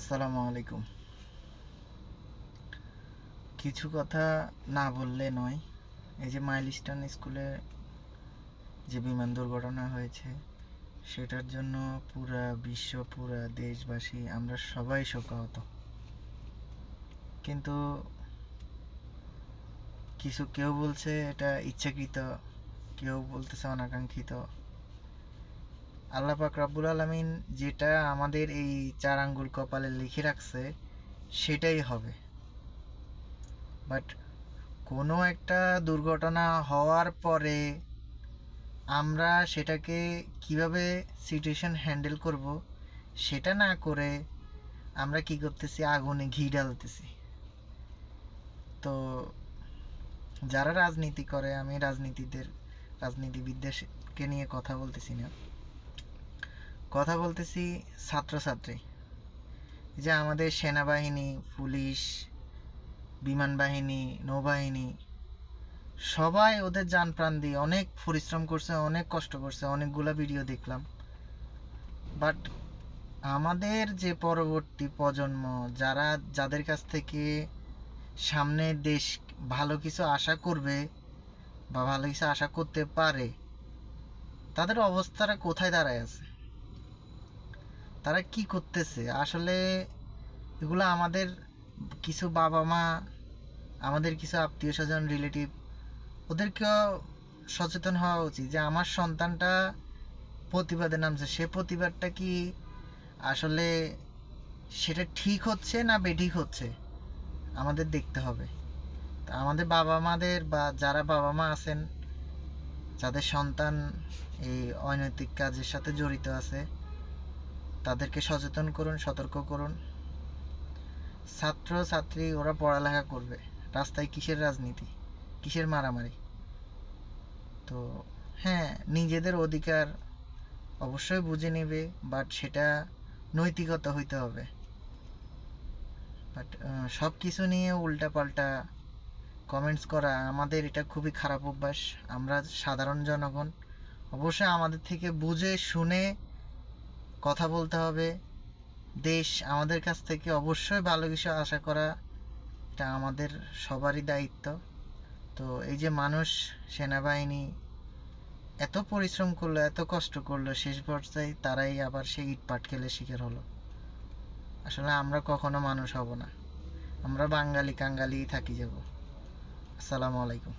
আসসালামু আলাইকুম। কিছু কথা না বললে নয়। এই যে মাইলস্টোন স্কুলে যে বিমান দুর্ঘটনা হয়েছে, সেটার জন্য পুরা বিশ্ব, পুরা দেশবাসী, আমরা সবাই শোকাহত। কিন্তু কেউ বলছে এটা ইচ্ছাকৃত, কেউ বলতেছে অনাকাঙ্ক্ষিত। আল্লাহ পাক রব্বুল আলামিন যেটা আমাদের এই 4 আঙ্গুল কপালে লিখে রাখছে সেটাই হবে। বাট কোনো একটা দুর্ঘটনা হওয়ার পরে আমরা সেটাকে কিভাবে সিচুয়েশন হ্যান্ডেল করব সেটা না করে আমরা কি করতেছি, আগুনে ঘি ঢালতেছি। তো যারা রাজনীতি করে, আমি রাজনীতিবিদদেরকে নিয়ে কথা বলতেছি না, কথা বলতেছি ছাত্রছাত্রী। যে আমাদের সেনাবাহিনী, পুলিশ, বিমান বাহিনী, নৌবাহিনী, সবাই ওদের জান প্রাণ দিয়ে অনেক পরিশ্রম করছে, অনেক কষ্ট করছে, অনেকগুলা ভিডিও দেখলাম। বাট আমাদের যে পরবর্তী প্রজন্ম, যাদের কাছ থেকে সামনে দেশ ভালো কিছু আশা করবে বা ভালো কিছু আশা করতে পারে, তাদের অবস্থাটা কোথায় দাঁড়ায় আছে, তারা কি করতেছে আসলে? এগুলো আমাদের কিছু বাবা মা, আমাদের কিছু আত্মীয় স্বজন, রিলেটিভ, ওদেরকেও সচেতন হওয়া উচিত যে আমার সন্তানটা প্রতিবাদে নামছে, সে প্রতিবাদটা কি আসলে সেটা ঠিক হচ্ছে না বেঠিক হচ্ছে, আমাদের দেখতে হবে। তা আমাদের বাবা মাদের, বা যারা বাবা মা আছেন, যাদের সন্তান এই অনৈতিক কাজের সাথে জড়িত আছে, তাদেরকে সচেতন করুন, সতর্ক করুন। ছাত্র ছাত্রী ওরা পড়ালেখা করবে, রাস্তায় কিসের রাজনীতি, কিসের মারামারি? তো হ্যাঁ, নিজেদের অধিকার অবশ্যই বুঝে নেবে, বাট সেটা নৈতিকতা হইতে হবে। বাট সব কিছু নিয়ে উল্টাপাল্টা কমেন্টস করা, আমাদের এটা খুবই খারাপ অভ্যাস। আমরা সাধারণ জনগণ, অবশ্যই আমাদের থেকে বুঝে শুনে কথা বলতে হবে। দেশ আমাদের কাছ থেকে অবশ্যই ভালো কিছু আশা করা, এটা আমাদের সবারই দায়িত্ব। তো এই যে মানুষ, সেনাবাহিনী এত পরিশ্রম করলো, এত কষ্ট করলো, শেষ পর্যায়ে তারাই আবার সেই ইট পাটকেলের শিকার হলো। আসলে আমরা কখনো মানুষ হব না, আমরা বাঙালি কাঙ্গালি থাকি যাব। আসসালামু আলাইকুম।